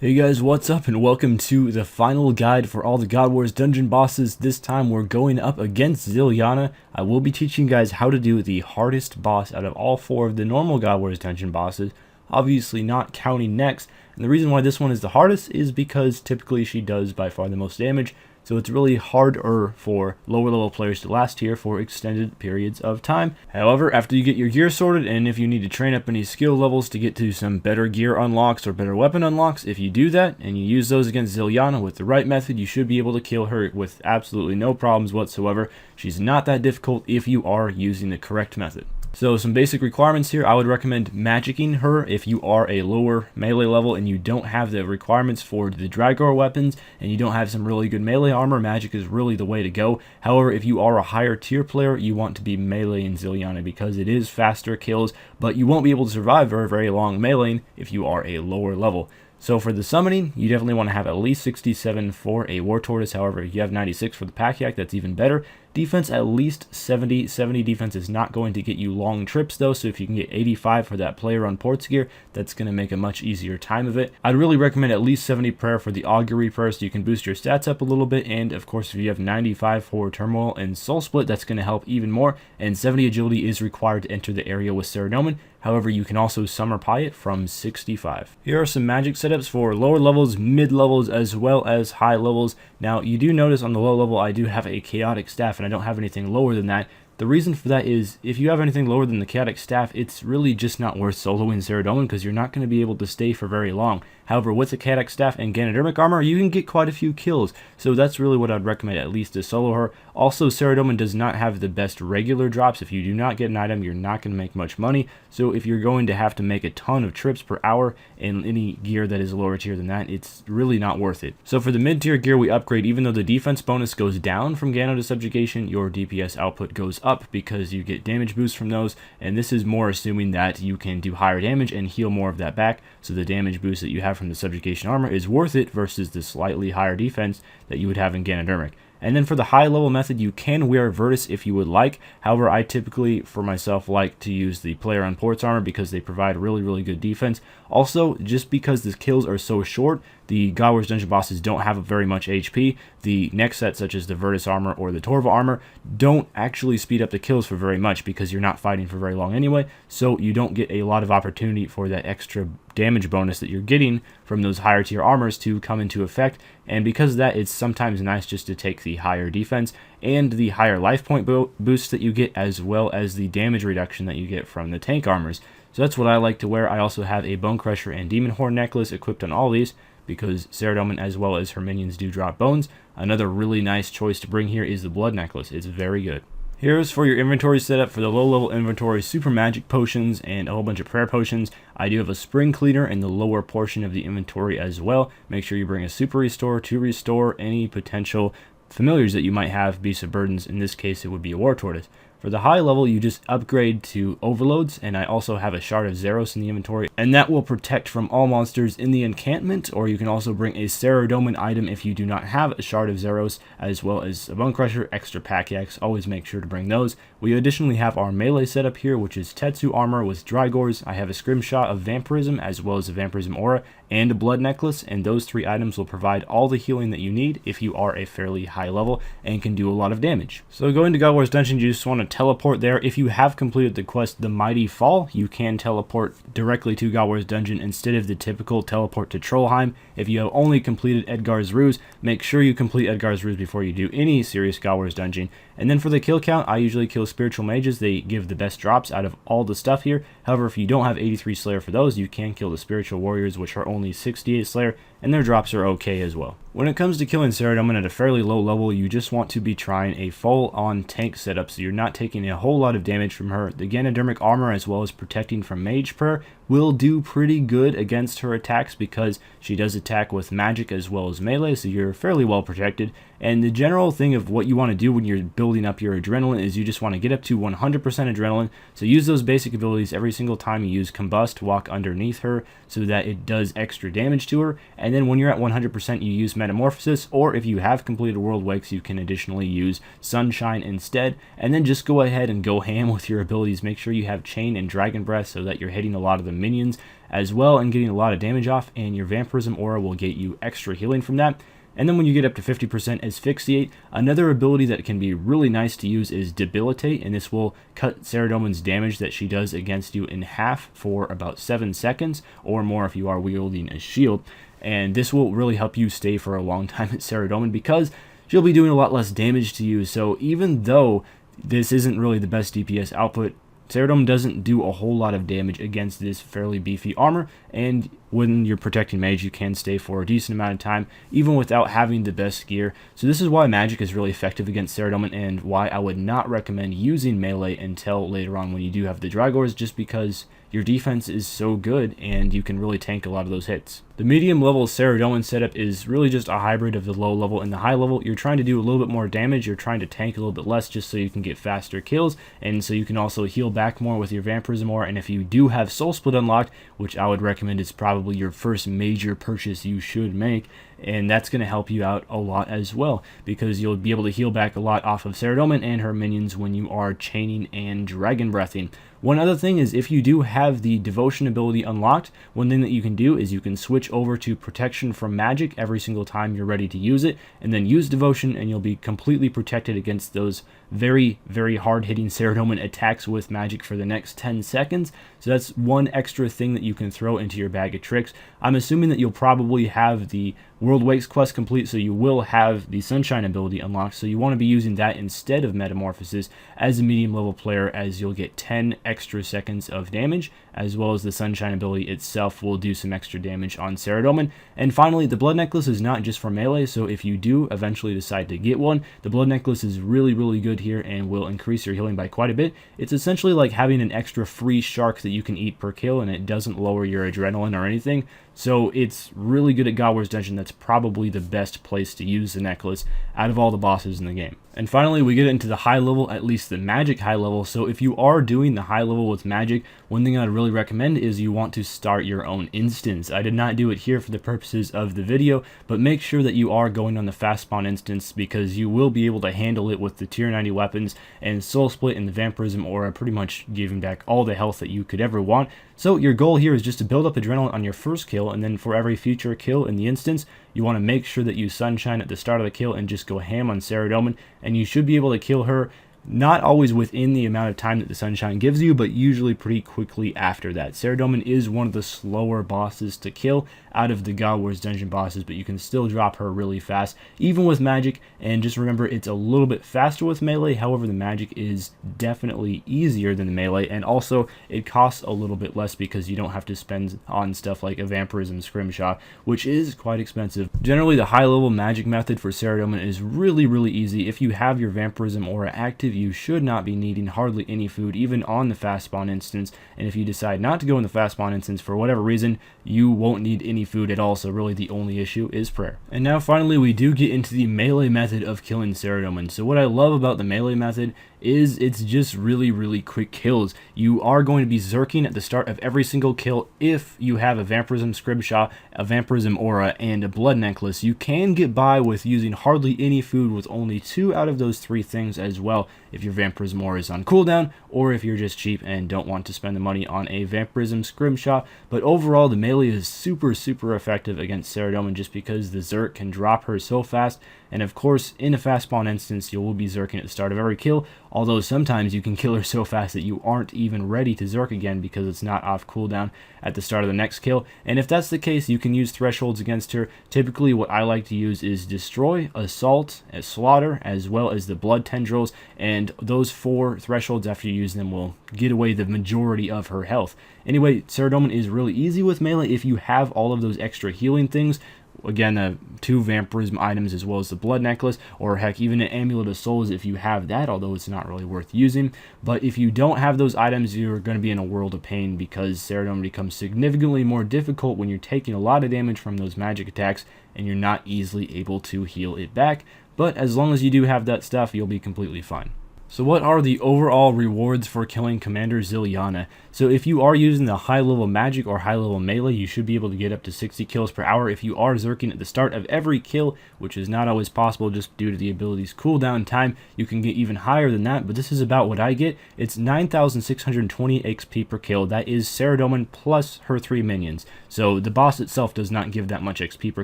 Hey guys, what's up and welcome to the final guide for all the God Wars dungeon bosses. This time we're going up against Zilyana. I will be teaching you guys how to do the hardest boss out of all four of the normal God Wars dungeon bosses, obviously not counting Nex. And the reason why this one is the hardest is because typically she does by far the most damage, so it's really harder for lower level players to last here for extended periods of time. However, after you get your gear sorted, and if you need to train up any skill levels to get to some better gear unlocks or better weapon unlocks, if you do that and you use those against Zilyana with the right method, you should be able to kill her with absolutely no problems whatsoever. She's not that difficult if you are using the correct method. So some basic requirements here. I would recommend magicking her if you are a lower melee level and you don't have the requirements for the Dragor weapons and you don't have some really good melee armor. Magic is really the way to go. However, if you are a higher tier player, you want to be melee in Zilyana because it is faster kills, but you won't be able to survive very long meleeing if you are a lower level. So for the summoning, you definitely want to have at least 67 for a War Tortoise. However, if you have 96 for the Pack-Yak, that's even better. Defense at least 70. 70 defense is not going to get you long trips though, so if you can get 85 for that player on Ports gear, that's going to make a much easier time of it. I'd really recommend at least 70 prayer for the Augury prayer so you can boost your stats up a little bit, and of course if you have 95 for Turmoil and Soul Split, that's going to help even more, and 70 agility is required to enter the area with Saradomin. However, you can also Summer Pie it from 65. Here are some magic setups for lower levels, mid levels, as well as high levels. Now, you do notice on the low level, I do have a Chaotic Staff, and I don't have anything lower than that. The reason for that is, if you have anything lower than the Chaotic Staff, it's really just not worth soloing Saradomin because you're not going to be able to stay for very long. However, with the Chaotic Staff and Ganodermic Armor, you can get quite a few kills, so that's really what I'd recommend at least to solo her. Also, Saradomin does not have the best regular drops. If you do not get an item, you're not going to make much money, so if you're going to have to make a ton of trips per hour in any gear that is lower tier than that, it's really not worth it. So for the mid-tier gear, we upgrade. Even though the defense bonus goes down from Gano to Subjugation, your DPS output goes up because you get damage boosts from those, and this is more assuming that you can do higher damage and heal more of that back, so the damage boost that you have from the Subjugation armor is worth it versus the slightly higher defense that you would have in Ganodermic. And then for the high level method, you can wear Virtus if you would like. However, I typically, for myself, like to use the player on Ports armor because they provide really good defense. Also, just because the kills are so short, the God Wars dungeon bosses don't have very much HP. The next set, such as the Virtus armor or the Torva armor, don't actually speed up the kills for very much because you're not fighting for very long anyway, so you don't get a lot of opportunity for that extra damage bonus that you're getting from those higher tier armors to come into effect. And because of that, it's sometimes nice just to take the higher defense and the higher life point boost that you get, as well as the damage reduction that you get from the tank armors. So that's what I like to wear. I also have a Bone Crusher and Demon Horn necklace equipped on all these because Saradomin as well as her minions do drop bones. Another really nice choice to bring here is the Blood necklace. It's very good. Here's for your inventory setup. For the low level inventory, super magic potions and a whole bunch of prayer potions. I do have a spring cleaner in the lower portion of the inventory as well. Make sure you bring a super restore to restore any potential familiars that you might have, beasts of burdens. In this case, it would be a War Tortoise. For the high level, you just upgrade to overloads, and I also have a shard of Zeros in the inventory, and that will protect from all monsters in the encampment. Or you can also bring a Saradomin item if you do not have a shard of Zeros, as well as a Bone Crusher, extra Pack-Yaks. Always make sure to bring those. We additionally have our melee setup here, which is Tetsu armor with Drygors. I have a Scrimshaw of Vampirism, as well as a Vampirism aura, and a Blood necklace, and those three items will provide all the healing that you need if you are a fairly high level and can do a lot of damage. So going to God Wars Dungeon, you just want to teleport there. If you have completed the quest The Mighty Fall, you can teleport directly to God Wars Dungeon instead of the typical teleport to Trollheim. If you have only completed Edgar's Ruse, make sure you complete Edgar's Ruse before you do any serious God Wars Dungeon. And then for the kill count, I usually kill Spiritual Mages. They give the best drops out of all the stuff here. However, if you don't have 83 Slayer for those, you can kill the Spiritual Warriors, which are only 68 Slayer, and their drops are okay as well. When it comes to killing Saradomin at a fairly low level, you just want to be trying a full-on tank setup, so you're not taking a whole lot of damage from her. The Ganodermic armor, as well as protecting from Mage Prayer, will do pretty good against her attacks because she does attack with magic as well as melee, so you're fairly well protected. And the general thing of what you want to do when you're building up your adrenaline is you just want to get up to 100% adrenaline. So use those basic abilities every single time you use Combust, walk underneath her so that it does extra damage to her. And then when you're at 100%, you use Metamorphosis, or if you have completed World Wakes, you can additionally use Sunshine instead, and then just go ahead and go ham with your abilities. Make sure you have Chain and Dragon Breath so that you're hitting a lot of the minions as well and getting a lot of damage off, and your Vampirism Aura will get you extra healing from that. And then when you get up to 50% Asphyxiate, another ability that can be really nice to use is Debilitate, and this will cut Saradomin's damage that she does against you in half for about 7 seconds, or more if you are wielding a shield. And this will really help you stay for a long time at Saradomin because she'll be doing a lot less damage to you. So even though this isn't really the best DPS output, Saradomin doesn't do a whole lot of damage against this fairly beefy armor, and when you're protecting mage, you can stay for a decent amount of time, even without having the best gear. So this is why magic is really effective against Saradomin, and why I would not recommend using melee until later on when you do have the Dragors, just because your defense is so good and you can really tank a lot of those hits. The medium level Saradomin setup is really just a hybrid of the low level and the high level. You're trying to do a little bit more damage, you're trying to tank a little bit less just so you can get faster kills, and so you can also heal back more with your Vampirism Aura. And if you do have Soul Split unlocked, which I would recommend is probably your first major purchase you should make, and that's going to help you out a lot as well, because you'll be able to heal back a lot off of Saradomin and her minions when you are chaining and dragon breathing. One other thing is, if you do have the devotion ability unlocked, one thing that you can do is you can switch over to protection from magic every single time you're ready to use it, and then use devotion, and you'll be completely protected against those very, very hard-hitting Saradomin attacks with magic for the next 10 seconds. So that's one extra thing that you can throw into your bag of tricks. I'm assuming that you'll probably have the World Wakes quest complete, so you will have the Sunshine ability unlocked, so you want to be using that instead of Metamorphosis as a medium level player, as you'll get 10 extra seconds of damage, as well as the Sunshine ability itself will do some extra damage on Saradomin. And finally, the Blood Necklace is not just for melee, so if you do eventually decide to get one, the Blood Necklace is really, really good here and will increase your healing by quite a bit. It's essentially like having an extra free shark that you can eat per kill, and it doesn't lower your adrenaline or anything. So it's really good at God Wars Dungeon. That's probably the best place to use the necklace out of all the bosses in the game. And finally, we get into the high level, at least the magic high level. So if you are doing the high level with magic, one thing I'd really recommend is you want to start your own instance. I did not do it here for the purposes of the video, but make sure that you are going on the fast spawn instance, because you will be able to handle it with the tier 90 weapons, and Soul Split and the Vampirism Aura pretty much giving back all the health that you could ever want. So your goal here is just to build up adrenaline on your first kill, and then for every future kill in the instance, you want to make sure that you Sunshine at the start of the kill and just go ham on Saradomin, and you should be able to kill her not always within the amount of time that the Sunshine gives you, but usually pretty quickly after that. Saradomin is one of the slower bosses to kill out of the God Wars Dungeon bosses, but you can still drop her really fast, even with magic. And just remember, it's a little bit faster with melee. However, the magic is definitely easier than the melee, and also it costs a little bit less because you don't have to spend on stuff like a Vampirism Scrimshaw, which is quite expensive. Generally, the high-level magic method for Saradomin is really, really easy. If you have your Vampirism Aura active, you should not be needing hardly any food, even on the fast spawn instance. And if you decide not to go in the fast spawn instance for whatever reason, you won't need any food at all, so really the only issue is prayer. And now finally, we do get into the melee method of killing Saradomin. So what I love about the melee method is it's just really, really quick kills. You are going to be zerking at the start of every single kill if you have a Vampirism Scrimshaw, a Vampirism Aura, and a Blood Necklace. You can get by with using hardly any food with only 2 out of those 3 things as well, if your Vampirism Aura is on cooldown, or if you're just cheap and don't want to spend the money on a Vampirism Scrimshaw. But overall, the melee is super, super effective against Saradomin, just because the Zerk can drop her so fast. And of course, in a fast spawn instance, you will be Zerking at the start of every kill, although sometimes you can kill her so fast that you aren't even ready to Zerk again because it's not off cooldown at the start of the next kill. And if that's the case, you can use thresholds against her. Typically, what I like to use is Destroy, Assault, Slaughter, as well as the Blood Tendrils, and those 4 thresholds after you use them will get away the majority of her health. Anyway, Saradomin is really easy with melee if you have all of those extra healing things. Again, 2 Vampirism items as well as the Blood Necklace, or heck, even an Amulet of Souls if you have that, although it's not really worth using. But if you don't have those items, you're going to be in a world of pain, because Saradomin becomes significantly more difficult when you're taking a lot of damage from those magic attacks and you're not easily able to heal it back. But as long as you do have that stuff, you'll be completely fine. So what are the overall rewards for killing Commander Zilyana? So if you are using the high level magic or high level melee, you should be able to get up to 60 kills per hour. If you are zerking at the start of every kill, which is not always possible just due to the ability's cooldown time, you can get even higher than that, but this is about what I get. It's 9,620 XP per kill. That is Saradomin plus her 3 minions. So the boss itself does not give that much XP per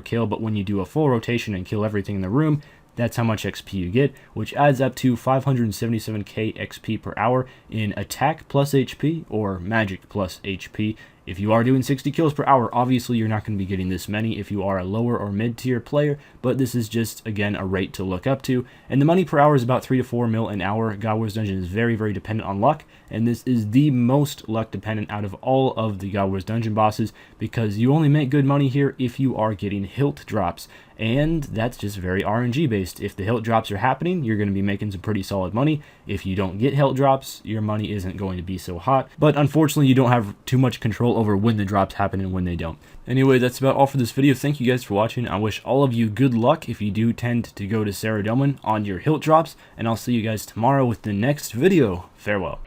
kill, but when you do a full rotation and kill everything in the room, that's how much XP you get, which adds up to 577k XP per hour in attack plus HP or magic plus HP. If you are doing 60 kills per hour, obviously you're not going to be getting this many if you are a lower or mid-tier player, but this is just, again, a rate to look up to. And the money per hour is about 3 to 4 mil an hour. God Wars Dungeon is very, very dependent on luck, and this is the most luck dependent out of all of the God Wars Dungeon bosses, because you only make good money here if you are getting hilt drops. And that's just very RNG based. If the hilt drops are happening, you're going to be making some pretty solid money. If you don't get hilt drops, your money isn't going to be so hot. But unfortunately, you don't have too much control over when the drops happen and when they don't. Anyway, that's about all for this video. Thank you guys for watching. I wish all of you good luck if you do tend to go to Saradomin on your hilt drops. And I'll see you guys tomorrow with the next video. Farewell.